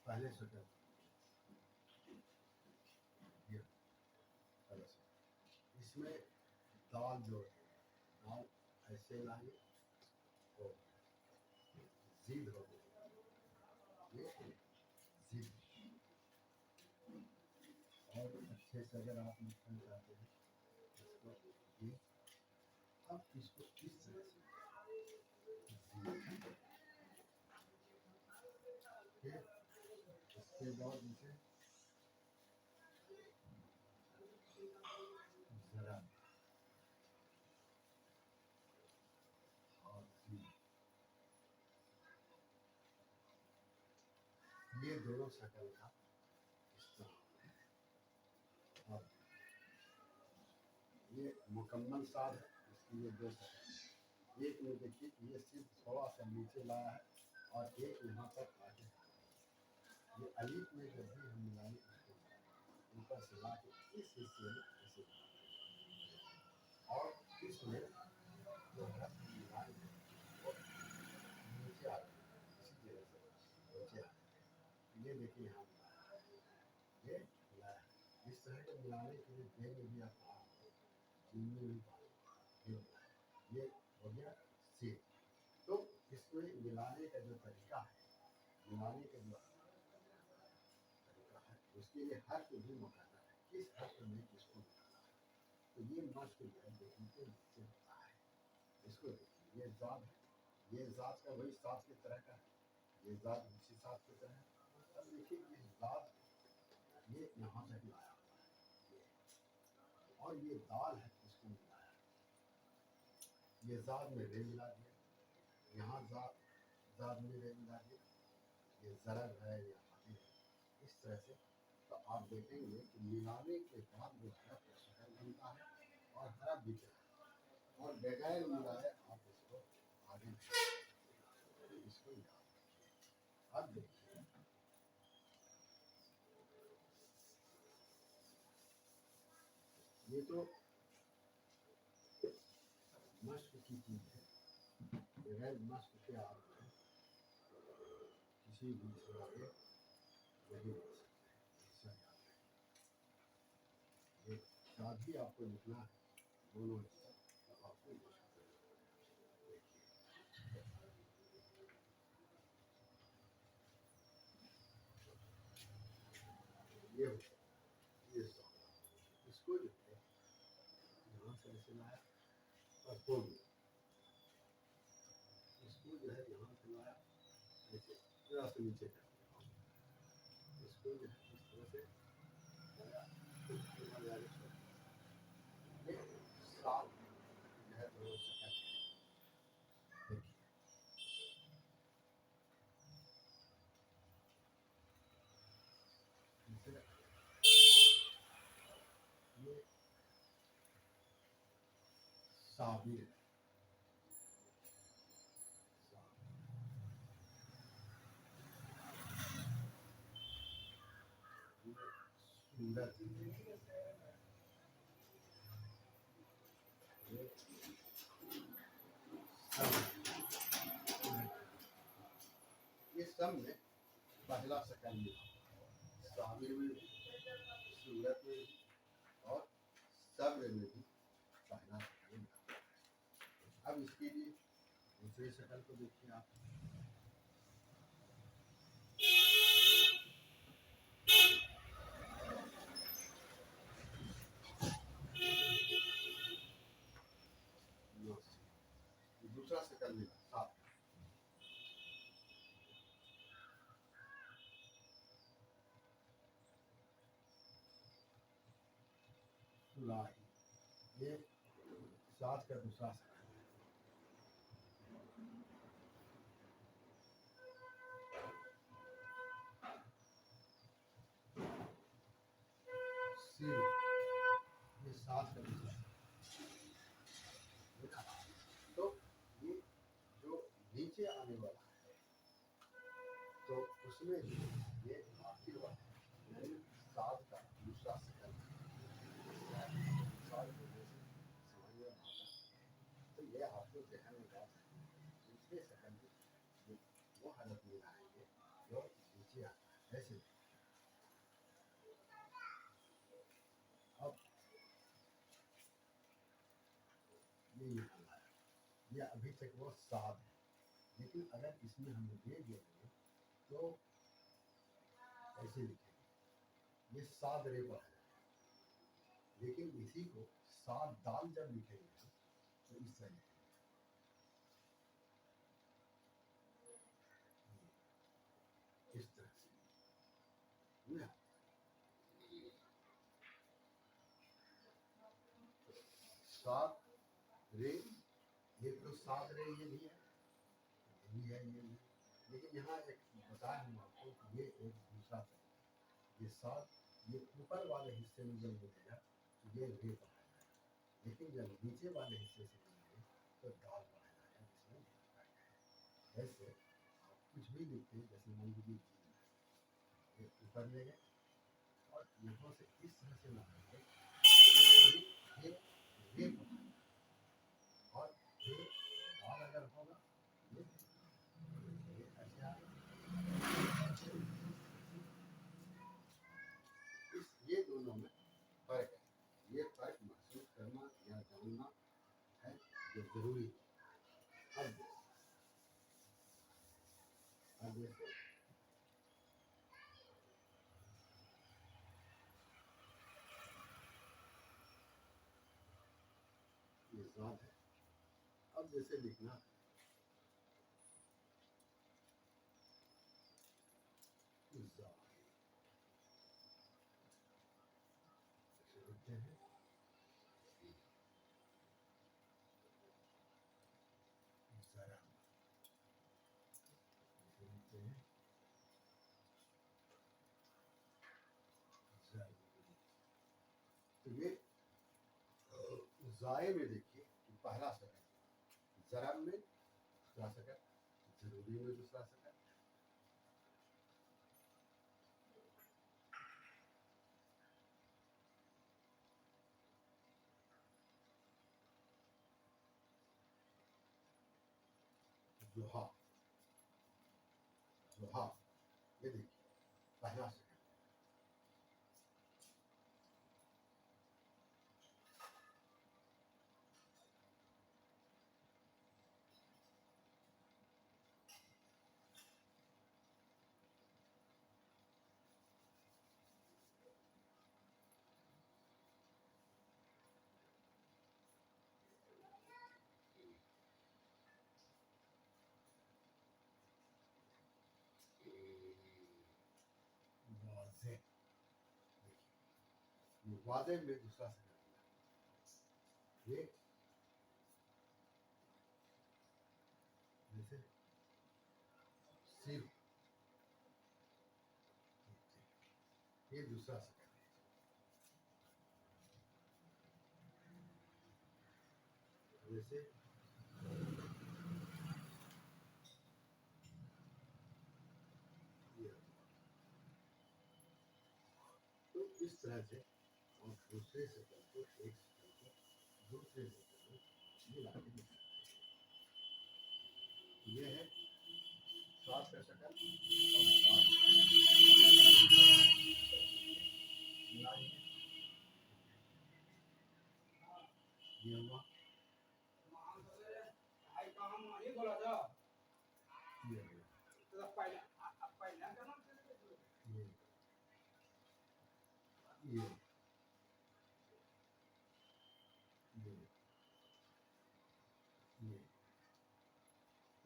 पहले शक्ल ये पहले शक्ल इसमें दाल जोड़ दाल ऐसे लाएंगे तो जीद हो ये जीद और अच्छे से अगर आप लिखना चाहते हैं इसको ये अब इसको इस तरह से फिर इसके बाद इसे जरा और ये दोनों शक्ल का इस्तेमाल और ये मुकम्मल साथ है इसकी ये दो शक्ल एक में देखिए ये सिर्फ थोड़ा सा नीचे लाया है और एक यहाँ तक आगे ये अलीफ में जब भी हम मिलाएंगे इसको ऊपर से ला के इस हिस्से में ऐसे और इसमें जो है हम मिलाएंगे वो नीचे आ जाए इसी तरह से नीचे आ जाए ये देखिए यहाँ ये मिलाया इस तरह के मिलाने के लिए दे में भी आप चीनी भी ये हो गया सेब तो इसमें मिलाने का जो तरीका है मिलाने का जो तरीका है उसके लिए हर्फ भी मुकाना है किस हर्फ में किसको मिलाना है तो ये मश्क जो है देखने के नीचे होता है इसको देखिए ये जात है ये जात का वही साथ की तरह का है ये जात उसी साथ की तरह है अब देखिए ये जात ये यहाँ तक लाया हुआ है ये और ये दाल है इसको मिलाया ये जात में रे मिला दिया यहाँ जात जात में रे मिला दिया ये ज़रर है या हाथी है इस तरह से तो आप देखेंगे कि मिलाने के बाद जो हरफ का शक्ल बनता है और हरफ भी और बगैर मिलाए आप इसको आगे इसको याद अब देखिए ये तो मश्क की चीज़ है बगैर मश्क के आप किसी भी से आगे नहीं बढ़ सकते ऐसा याद रखें ये साथ ही आपको लिखना है दोनों हिस्सा तो आपको मश्क ये इसको जो है यहाँ से ऐसे लाया और बोल इसको जो है यहाँ से लाया ऐसे थोड़ा सा नीचे कर दिया इसको जो है इस तरह से लाया ये सात जो है दो सेकंड देखिए ये साबिर सुंदर ये सब में पहला सेकंड मिला साबिर में सूरत में और सब्र में भी पहला सेकंड मिला अब इसके लिए दूसरे शक्ल को देखिए आप दूसरा शक्ल मिला सात सुलाही ये सात का दूसरा शक्ल सिर ये सात का दूसरा तो ये जो नीचे आने वाला है तो उसमें ये आखिर वाला यानी सात का दूसरा सेकंड सात को जैसे समझ में आता तो ये आपको ध्यान में बात दूसरे सेकंड वो हरफ में आएंगे जो नीचे आता है ऐसे अब ये यहाँ लाया, ये अभी तक वो साध है, लेकिन अगर इसमें हम ये देंगे तो ऐसे लिखेंगे, ये साध रे पढ़ा जाएगा, लेकिन इसी को साध दाल जब लिखेंगे हम तो इस तरह लिखेंगे, इस तरह से ना, साध रे, ये तो साध रे ये भी है, ये भी है, ये भी, लेकिन यहाँ एक बताया हम आपको कि ये एक दूसरा तरीका, ये साध, ये ऊपर वाले हिस्से में जब मिलेगा तो ये रे पढ़ा जाएगा, लेकिन जब नीचे वाले हिस्से से मिलेंगे तो दाल पढ़ा जाएगा, जिसमें रे पढ़ा जाएगा। ऐसे आप कुछ भी लिखते हैं, जैसे मान लीजिए ये ऊपर ले गए और यहाँ से इस तरह से ना करके ये रे पढ़ा, और ये दाल अगर होगा ये ऐसे आएगा, इस ये दोनों में फर्क है, ये फर्क महसूस करना या जानना है जो जरूरी है। अब देखो ये साथ है, अब जैसे लिखना लिखते हैं जरा, लिखते हैं जरूरी, तो ये जाए में देखिए पहला सकल, जरा में दूसरा सकल, जरूरी में दूसरा सकल, जोहा, जोहा, ये देखिए पहला सकल, वाजे, देखिए वाजे में दूसरा सकल दिया, ये जैसे सिर, ये दूसरा सकल है, जैसे ये, तो इस तरह से और दूसरे सकल को एक सकल को दूसरे सकल में मिला के लिख सकते हैं। ये है सात का सकल और सात मिलाएंगे, ये हुआ, ये हुआ, ये ये ये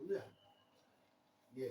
ये समझा, ये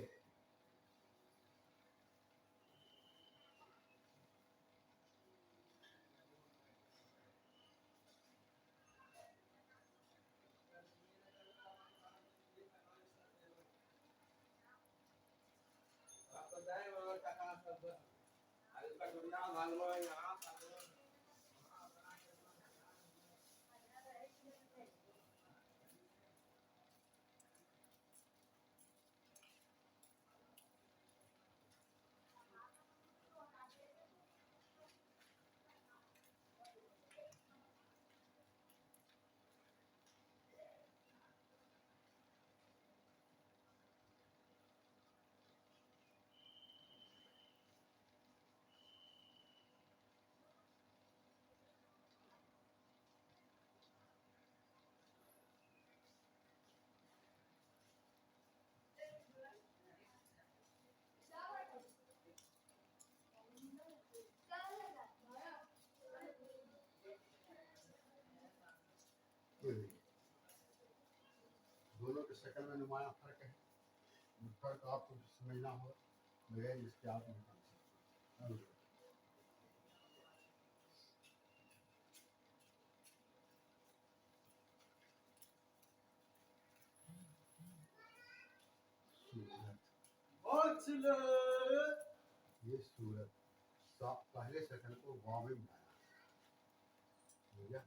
दोनों के शक्ल में नुमाया फर्क है। फर्क आपको समझना होगा, बगैर इसके आप नहीं समझ सकते। ये सूरत पहले शक्ल को वाव में बनाया,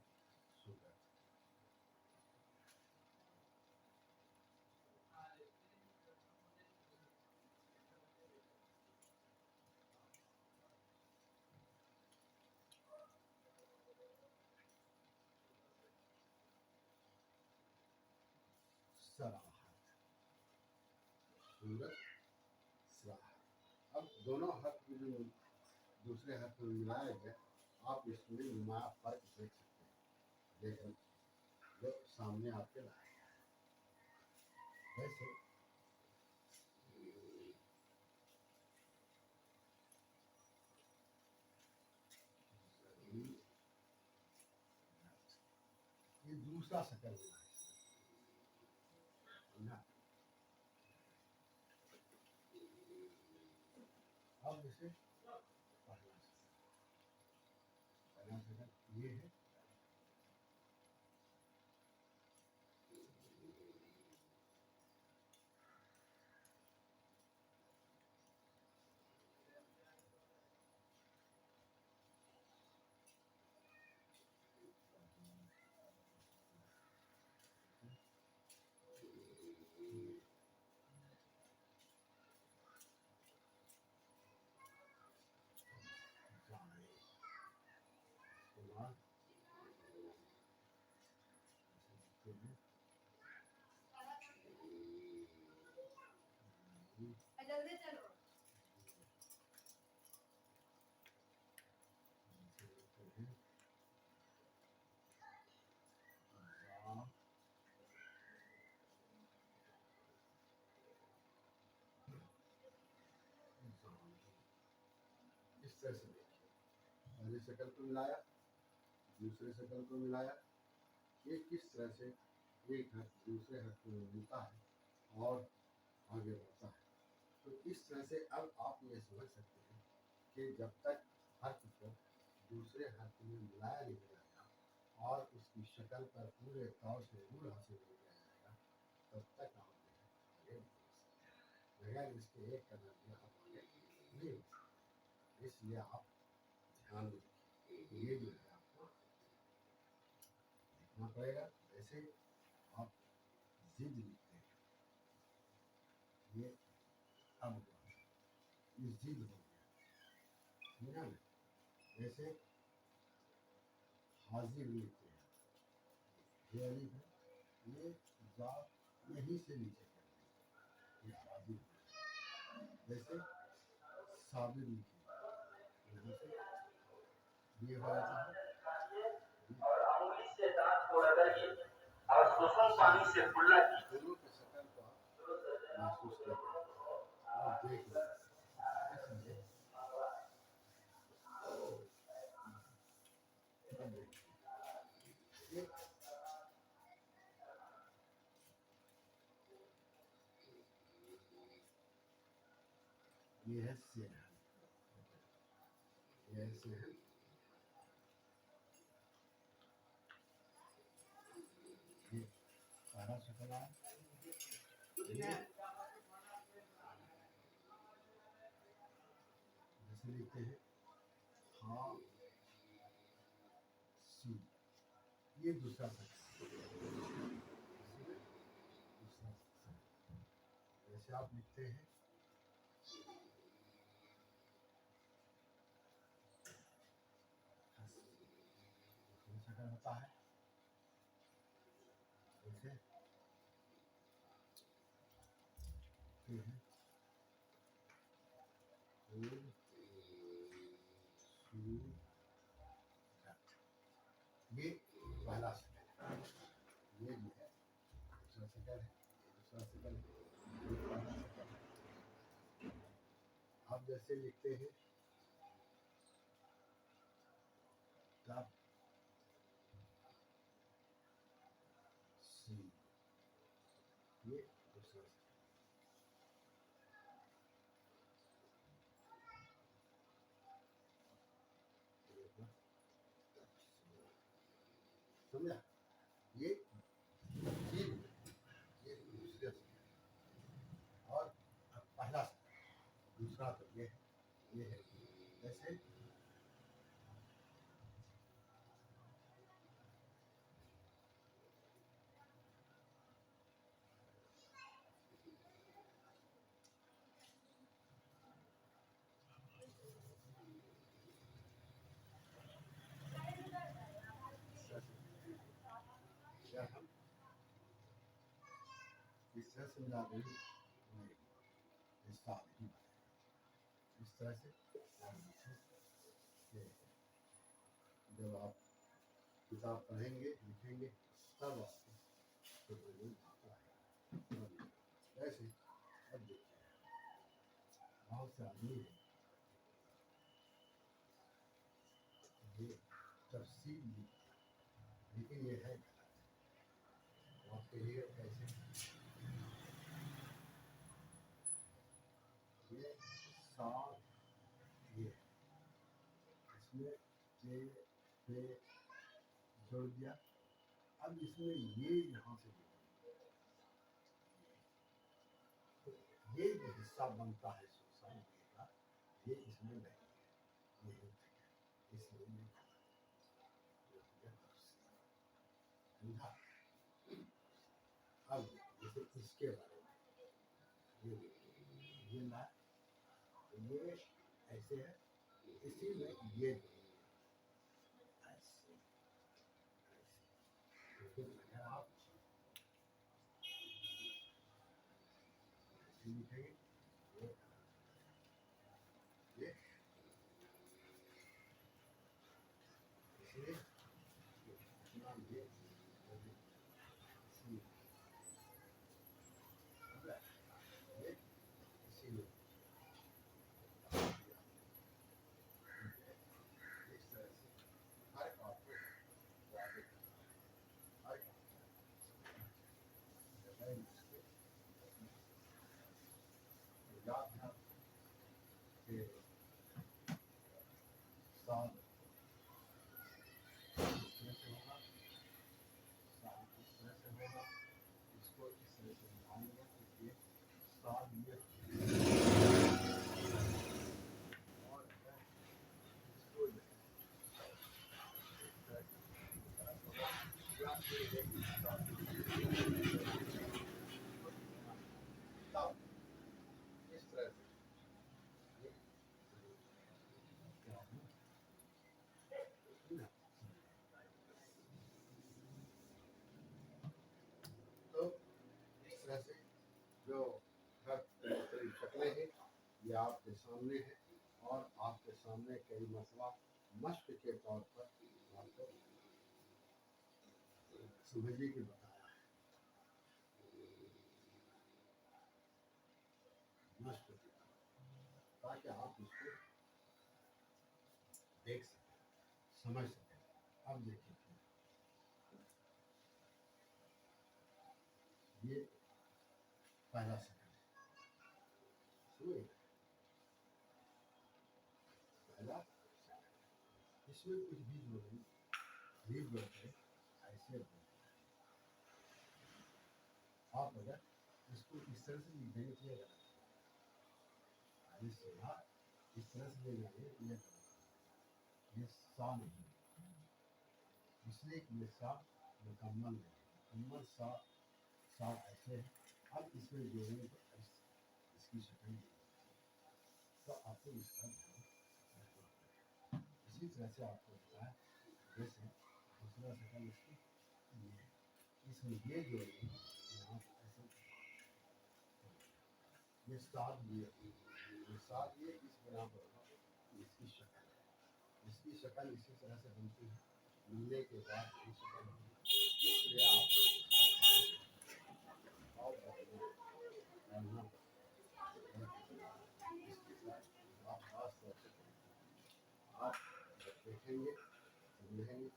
ठीक है। सूरत सराहत, सूरत सराहत। अब दोनों हर्फ जो दूसरे हर्फ में मिलाया गया, आप इसमें नुमाया फर्क देख सकते हैं, लेकिन जो सामने आपके लाए वैसे ये दूसरा शक्ल ना। अब जैसे पहला शक्ल ये है, जल्दी चलो। इस तरह से देखिए, पहले शक्ल को मिलाया, दूसरे शक्ल को मिलाया, ये किस तरह से एक हर्फ दूसरे हर्फ में मिलता है और आगे बढ़ता है। तो इस तरह से अब आप ये समझ सकते हैं कि जब तक हर्फ को दूसरे हर्फ में मिलाया नहीं जाएगा और उसकी शक्ल पर पूरे तौर से रूल हासिल नहीं किया जाएगा, तब तक आप आगे बगैर इसके एक कदम भी आप आगे नहीं हो सकते। इसलिए आप ध्यान रखिए, ये जो है आपको लिखना पड़ेगा। जैसे आप जिद लिखते हैं, ये अब ये जिद हो गया, समझा ना। जैसे हाजिर लिखते हैं, ये अलिफ है, ये जात यहीं से नीचे कर देंगे, ये हाजिर। जैसे साबिर लिखिए, यहाँ से ये हो जाता है, और अंगुली से दांत को रगड़िए और सुसुम पानी से कुल्ला कीजिए। दोनों के शक्ल को आप महसूस करें और देख लें। इसलिए ये है सेहन, ये है सेहन। ये सारा शक्ल आया, जैसे लिखते हैं हाँ सी, ये दूसरा शक्ल, दूसरा शक्ल। जैसे आप लिखते हैं शक्ल होता है, जैसे ये पहला शक्ल, ये जो है दूसरा शक्ल है, दूसरा शक्ल है, ये पहला शक्ल है। आप जैसे लिखते हैं तब सी, ये दूसरा समझा। ये तीन, ये दूसरे और पहला दूसरा तो ये है जैसे अगर हम इस तरह से मिला देंगे इसका नहीं बनेगा। इस तरह से जब आप किताब पढ़ेंगे लिखेंगे तब आपको ऐसे अब देखिए बहुत से आदमी है ये तफसील लेकिन ये है आपके लिए कैसे ये साल ये इसमें जे पे जोड़ दिया। अब इसमें ये यहाँ से ये जो हिस्सा बनता है सोसाइटी का ये इसमें नहीं है, ये इसमें नहीं समझा। अब जैसे इसके बारे में ये ना ये ऐसे है इसी में ये ऐसे लेकिन अगर आप लिखेंगे ये इसलिए नाम ये इसीलिए इस तरह से हर आपको हर याद है कि साल इस तरह से होगा, साल इस तरह से होगा, इसको इस तरह से बनाएंगे तो ये साल ये और इसको इस तरह से या फिर एक साल तब इस तरह से ये क्या है तो इस तरह से जो शक्लें हैं ये आपके सामने है और आपके सामने कई मसला मश्क के तौर पर आपको समझने के बताया है मश्क के ताकि आप इसको देख सकें समझ सकें। अब देखिए ये पहला सेकंड सुनिए पहला इसमें कुछ भी जो नहीं भी बोलते ऐसे बोलते आप अगर इसको इस तरह से लिख देंगे तो ये गलत इस तरह से ले जाएंगे ये सा नहीं इसलिए कि ये सा मुकम्मल नहीं मुकम्मल सा ऐसे है। अब इसमें जोड़ेंगे तो इसकी शक्ल तो आपको इसका ध्यान रखना पड़ेगा। इसी तरह से आपको बताया जैसे दूसरा शक्ल इसकी ये इसमें ये जोड़ेंगे यहाँ ऐसे ये साथ ये साथ ये इस बना पर इसकी शक्ल इसकी शक्ल इसी तरह से बनती है मिलने के बाद ये शक्ल इसलिए आप आप खास तौर से आप देखेंगे समझेंगे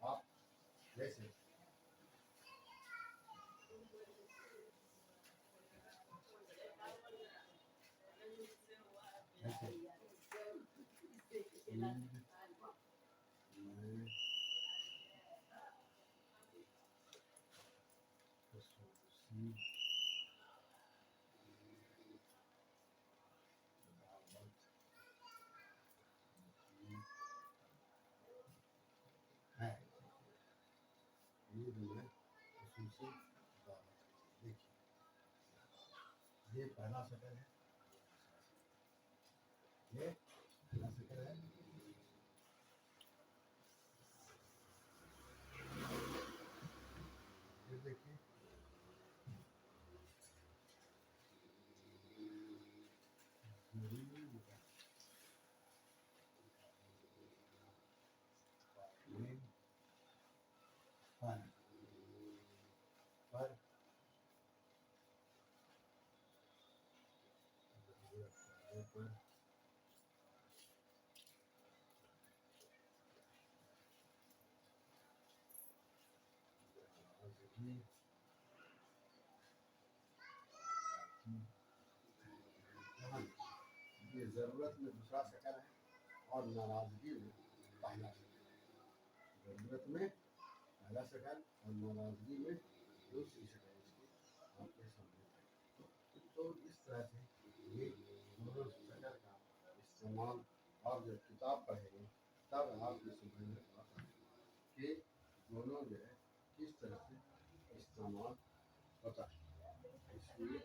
आप जैसे है ईद में खसूसी दावत। देखिए ये पहला शक्ल है, ये पहला शक्ल है। ये देखिए पर ये जरूरत में दूसरा शक्ल है और नाराजगी में पहला शक्ल। जरूरत में पहला शक्ल और नाराजगी में दूसरी शक्ल इसकी आपके सामने आई। तो इस तरह से ये दोनों शक्ल का इस्तेमाल आप जब किताब पढ़ेंगे तब आपको समझ में आता है कि दोनों जो है किस तरह से इस्तेमाल होता है। इसलिए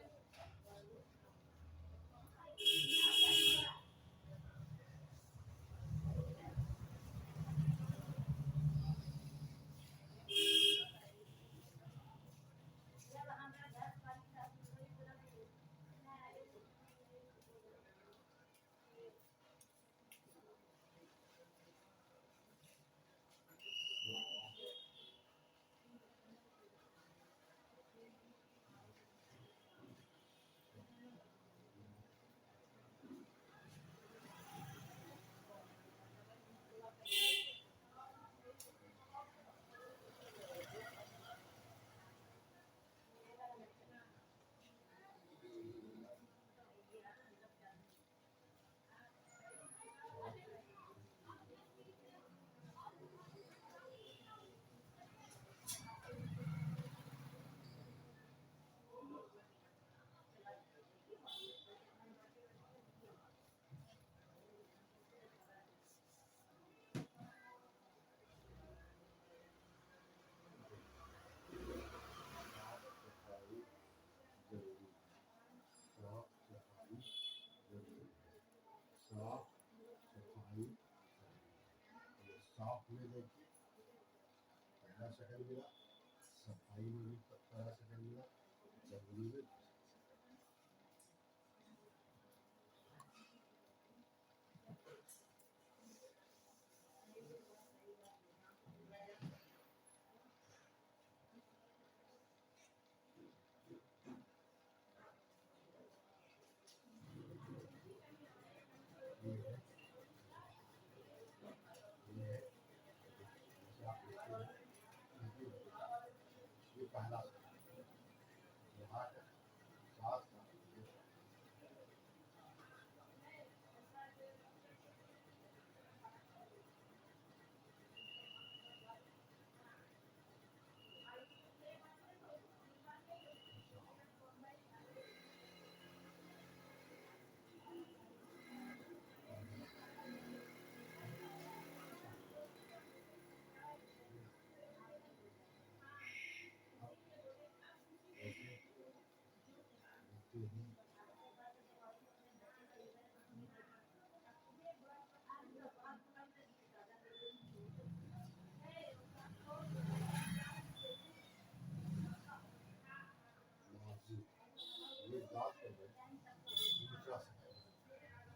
साफ में देखिए पहला शक्ल मिला, सफाई में भी पहला शक्ल मिला, जरूरी में ये है, ये है, जैसे आप देखते हैं ये पहला शक्ल यहाँ का साफ का ऐसे देखते ही मौजूद ये बात कर रहे हैं दूसरा शक्ल।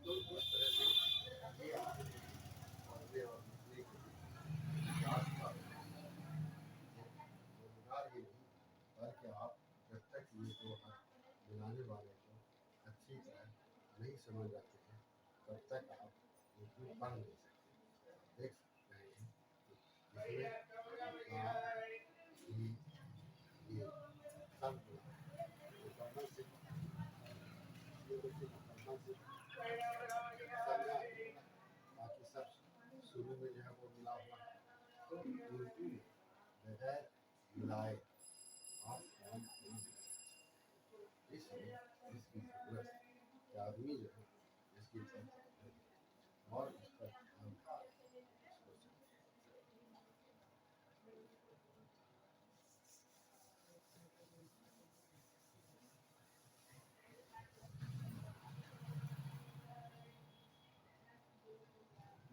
तो इस तरह से ये आपके पहले और दूसरे के जात का रोजगार ये नहीं बल्कि आप जब तक ये दो हाथ मिलाने वाले को अच्छी तरह नहीं समझ जाते हैं तब तक आप उर्दू पढ़ नहीं सकते। देख सकते हैं इसमें ये सब मुकम्मल से ये देखिए मुकम्मल से बाकी सब उल्टी बगैर मिलाए आप काम नहीं कर सकते। इसलिए इसकी जरूरत है कि आदमी जो है इसकी चर्चा करे और इस पर काम करे, सोचे।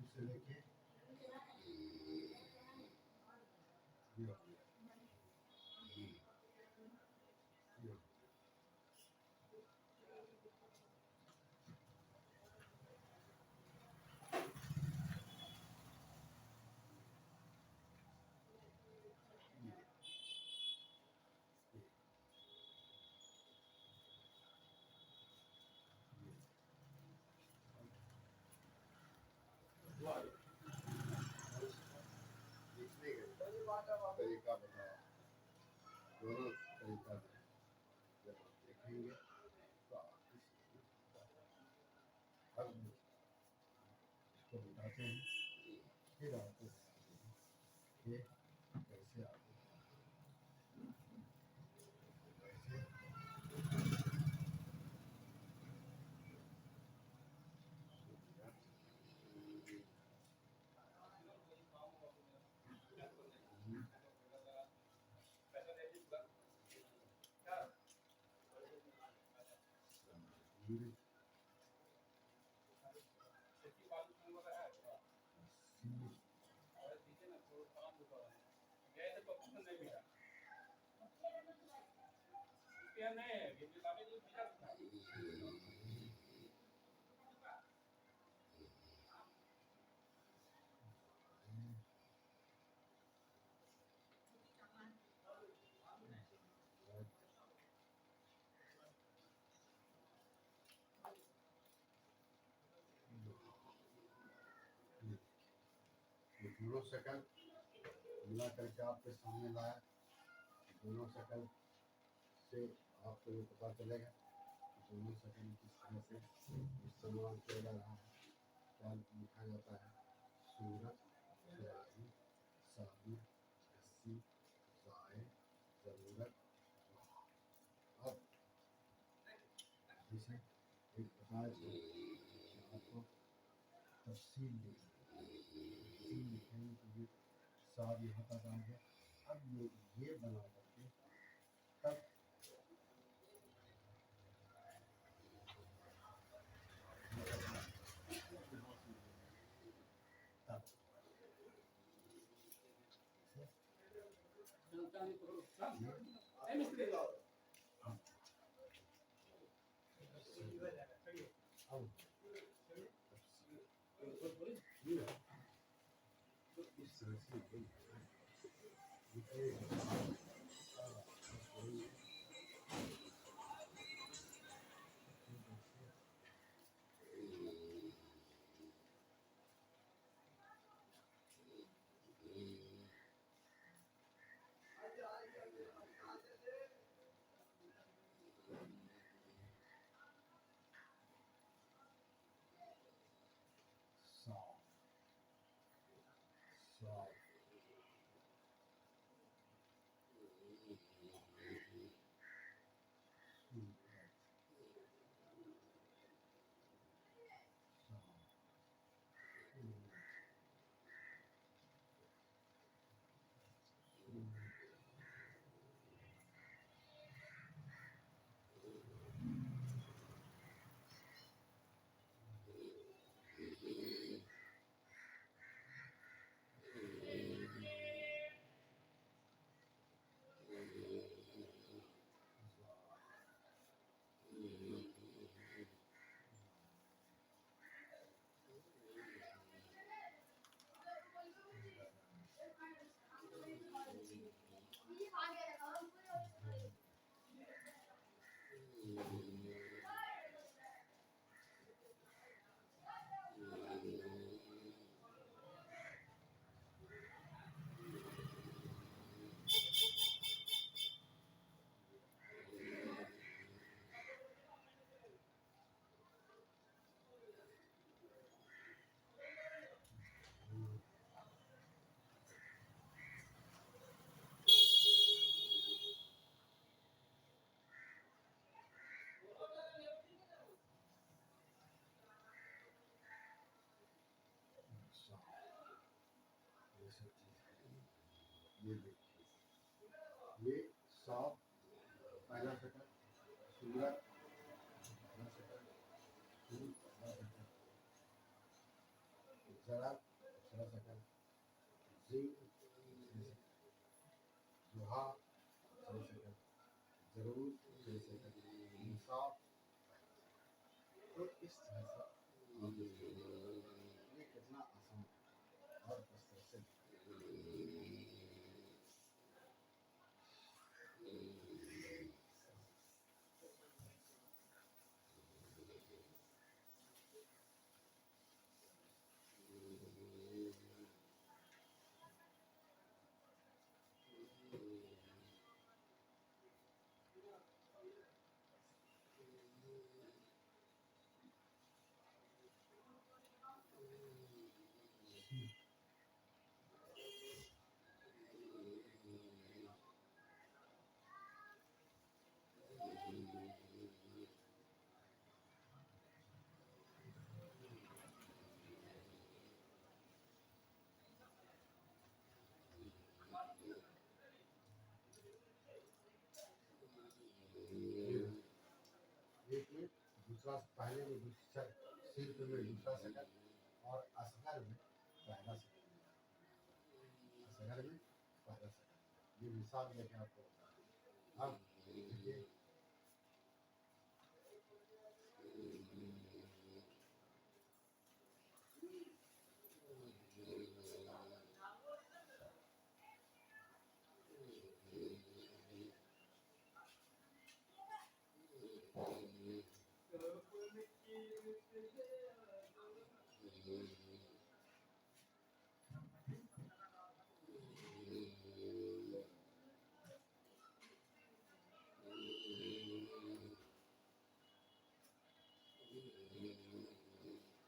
इसे देखिए ये हो गया, ये हो गया, लिखने का तरीका बताओ, दोनों तरीका है। जब आप देखेंगे तो आप अब इसको बताते हैं, फिर आपको बताते हैं कि कैसे आगे कैसे धीरे ये दोनों शकल मिला करके आपके सामने लाया। दोनों शकल से आपको ये पता चलेगा कि दोनों शकल किस तरह से इस्तेमाल किया जा रहा है। क्या लिखा जाता है, सूरत, सुराही, शादी, रस्सी, साए, जरूरत। अब जैसे एक बताया था कि आपको तफसील लिखेंगे तो ये साद यहाँ तक आ गया। अब ये बना करके तब ये सॉफ्ट पहला सेकंड, सूरत पहला सेकंड, फूल पहला सेकंड, जरा दूसरा सेकंड, जिंग दूसरे सेकंड, जुहा दूसरे सेकंड, जरूर दूसरे सेकंड, इंसाफ। तो इस तरह से आप ये कितना आसान और किस तरह से एक में दूसरा पहले में दूसरा सिर्फ में दूसरा सेकंड और असगर में पहला सेकंड, असगर में पहला सेकंड। ये मिसाल देके आपको बता रहा हूं। अब देखिए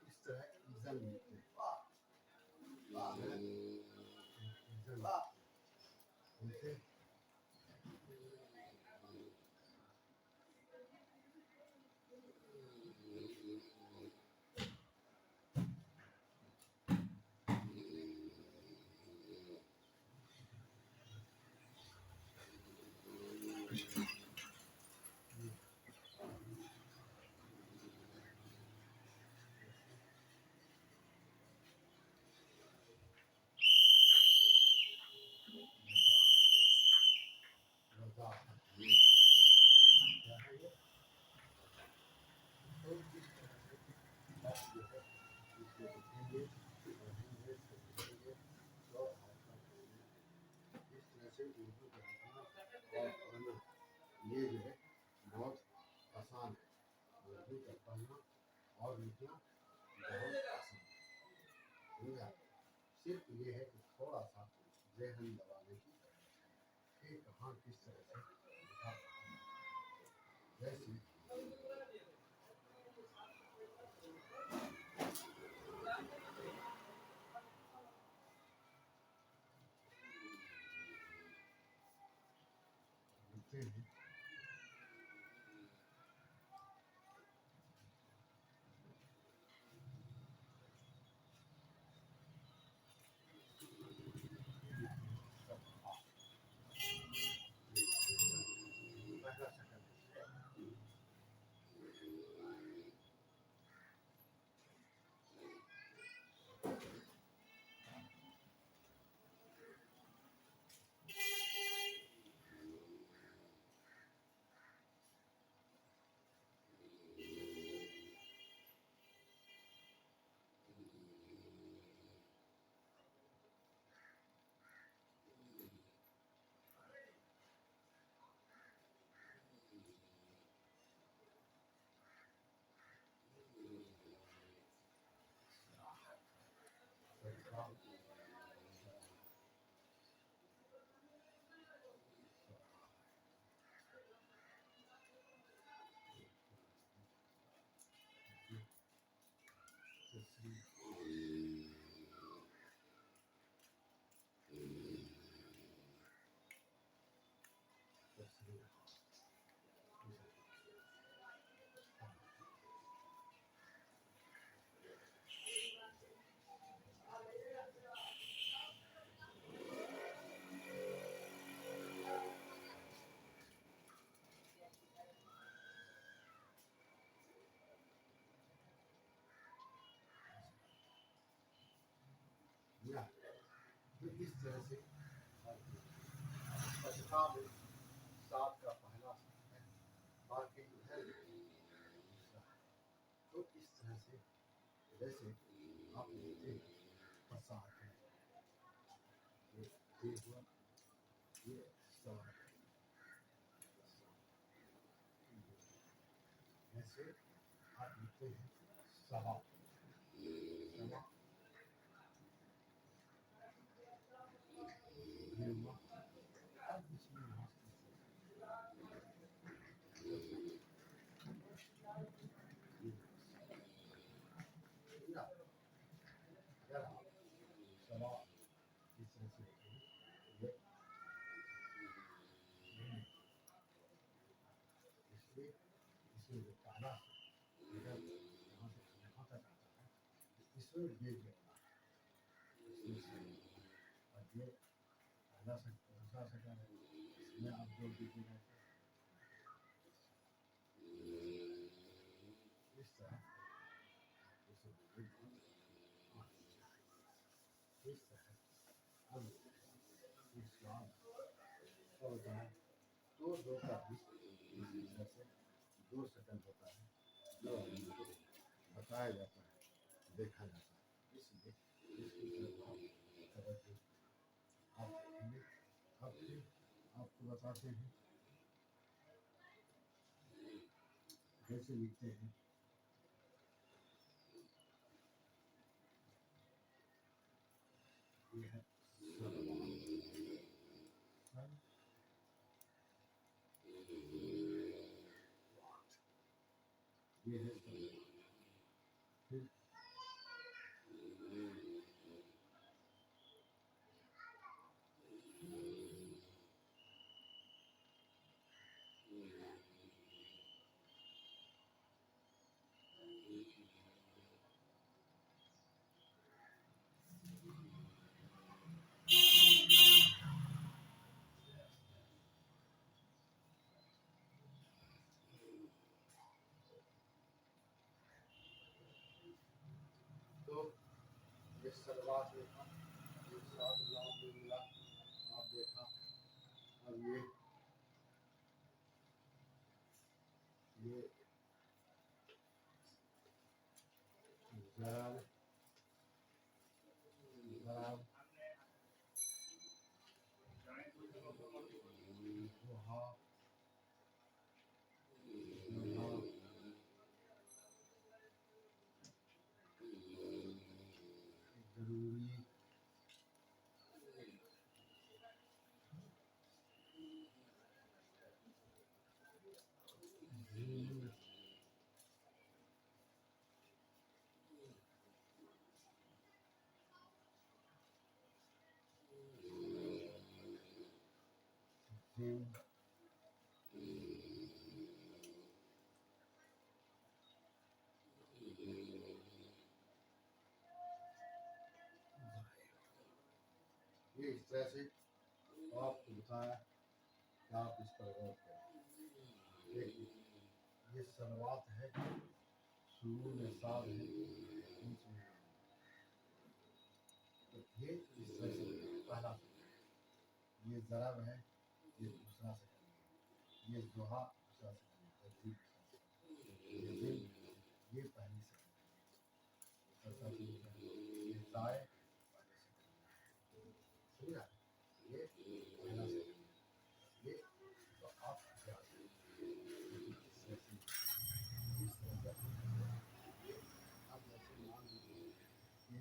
इस तरह इजन लिखते हैं, इजन लिखते हैं। रजा क्या है ये? तो इस तरह से आप जो है इसको लिखेंगे, पढ़ेंगे, समझेंगे तो आपका इस तरह से उर्दू का लिखना और पढ़ना ये जो है बहुत आसान है। उर्दू का पढ़ना और लिखना बहुत आसान है। समझा? सिर्फ ये है कि थोड़ा सा ज़हन दबाने की कि कहाँ किस तरह से लिखा जाता है। जैसे लिखते हैं पहला सेकंड तो इस तरह से पचका में सात का पहला है, बाकी इधर दूसरा है। तो इस तरह से जैसे आप लिखते हैं पसार है, ये हुआ, ये सार है, ऐसे आप लिखते हैं सवा सवा, ये हुआ। अब इसमें यहाँ पूरा जरा सवा इस तरह से ये इसलिए इसमें जो पहला इधर यहाँ से यहाँ तक आता है, इसमें ये जोड़ना है, इसमें से और ये पहला दूसरा सेकंड है, इसमें आप जोड़ दीजिएगा इस तरह इस तरह। अब इसका क्या होता है, तो दो का बीच इस तरह से 2 सेकंड होता है, जो हमको बताया जाता है, देखा जाता है, इसलिए इसकी तरफ आप तवज्जो आप देखेंगे। अब फिर आपको बताते हैं कैसे लिखते हैं। ये है ये है फिर तो ये सलवार देखा, ये सात लाभ में मिला, आप देखा। अब ये जराब जराब लोहा लोहा जरूरी जरूर जिम ये इस तरह से आपको बताया कि आप इस पर गौर करें। देखिए ये सलवात है, शुरू में साल है, बीच में तो ये इस तरह से पहला सेकंड, ये जरब है, ये दूसरा सेकंड, ये जोहा दूसरा सेकंड, ये जिम ये पहली सेकंड, ये ताए पहले सेकंड, समझा? ये पहला सेकंड, ये तो आप याद रखिए, इस तरह से इस तरह से ये अब जैसे मान लीजिए कि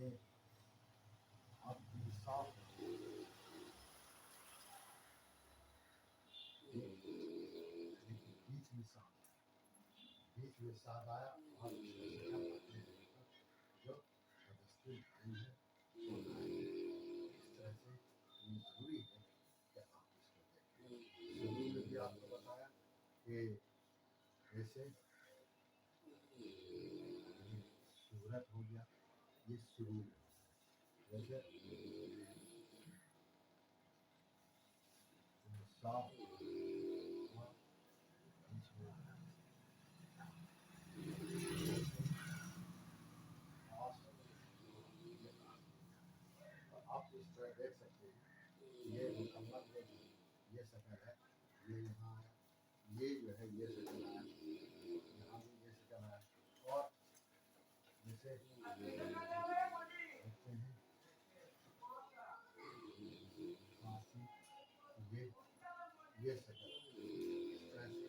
आपकी साफ देखिए बीच में साथ आया और इस तरह से क्या बातें हैं जो अवस्थी भाई है वो इस तरह से ये जरूरी है कि आप इसको देखें। शुरू में भी आपको बताया कि जैसे ये सूरत हो गया, ये शुरू जैसे साफ हुआ, बीच में आया, आप इस तरह देख सकते शकल है, ये यहाँ है, ये जो है ये शकल है, यहाँ भी ये शकल है। और जैसे देखते हैं खांसी, ये शकल इस तरह से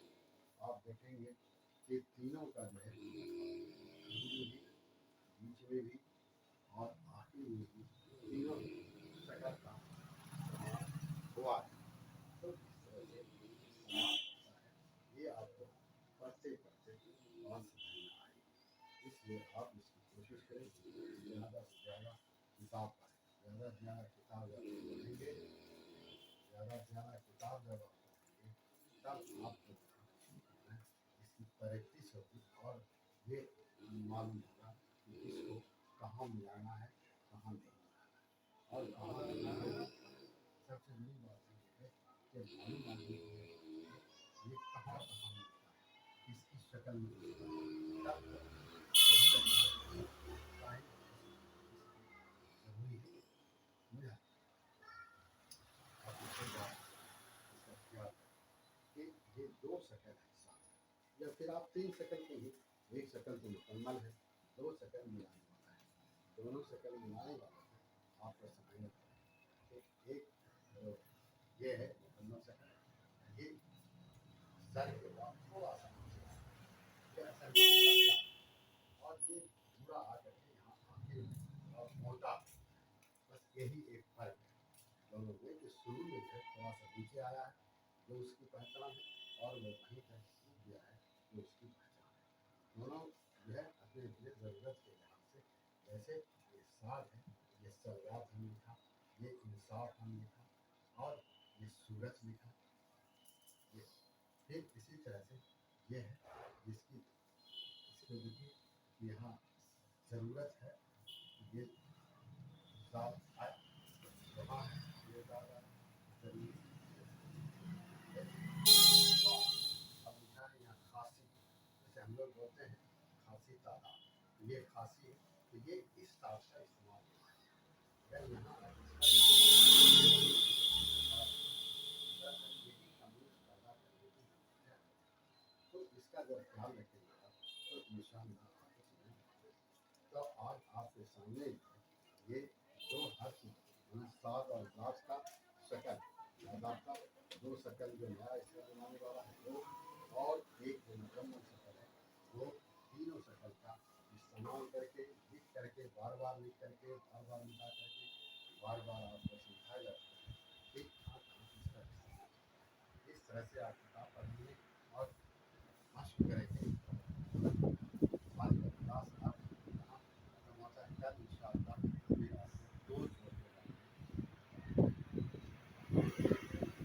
आप देखेंगे कि तीनों का जो है बीच में भी और आखिर में भी तीनों शकल का हुआ है। तो इस तरह से ये आपको पढ़ते पढ़ते और समझ में आएगी। इसलिए आप इसकी कोशिश करें ज़्यादा से ज़्यादा किताब पढ़ें। ज़्यादा से ज़्यादा किताब जब पढ़ेंगे, ज़्यादा से ज़्यादा किताब जब आप पढ़ेंगे, तब आपको इसकी प्रैक्टिस होगी और ये मालूम होगा कि इसको कहाँ मिलाना है, कहाँ नहीं मिलाना है और कहाँ मिलाना है। सबसे बड़ी बात ये है कि मालूम आदमी को ये कहाँ कहाँ मिलता है, किसकी शक्ल में मिलता है, तब सही ज़रूरी है। समझा? आप इसके बाद इसका ख्याल रखें कि ये दो शक्ल है साथ में, या फिर आप तीन शक्ल के ही, एक शक्ल तो मुकम्मल है, दो शक्ल मिलाने वाला है, दोनों शक्ल मिलाने वाला है। आपको समझना पड़ेगा कि एक ये है मुकम्मल शक्ल, ये सर के बाद थोड़ा सा ये असर और ये पूरा आकर के यहाँ आखिर में और मोटा, बस यही एक फर्क है दोनों में कि शुरू में जो है थोड़ा सा नीचे आया है जो उसकी पहचान है, और वो वहीं तक रुक गया है जो उसकी पहचान है। दोनों जो है अपने अपने ज़रूरत के लिहाज से, जैसे ये साग है, ये सौगात हम लिखा, ये इंसाफ हम लिखा, और ये सूरत लिखा, ये फिर इसी तरह से ये है जिसकी इसको देखिए यहाँ ज़रूरत है, ये दाल आए वहाँ है, ये दाल आए ज़रूरी है। अब लिखा है यहाँ खांसी, जैसे हम लोग बोलते हैं खांसी तादाद, तो ये खांसी है, तो ये इस ताद का इस्तेमाल होता है। अगर यहाँ यही कमीज पैदा करने की है, तो इसका जब ख्याल रखेंगे आप तो इंशाअल्लाह आपको समझ में आएगा। तो आज आपके सामने ये दो हर्फ मैंने सात और दास का शकल आदाब का दो शकल जो नया इसमें बनाने वाला है वो, और एक जो मुकम्मल शकल है वो, तीनों शकल का इस्तेमाल करके लिख करके बार बार लिख करके बार बार मिटा करके बार बार आपको समझाया जाता है कि हाँ इसका इस्तेमाल इस तरह से आप किताब पढ़ेंगे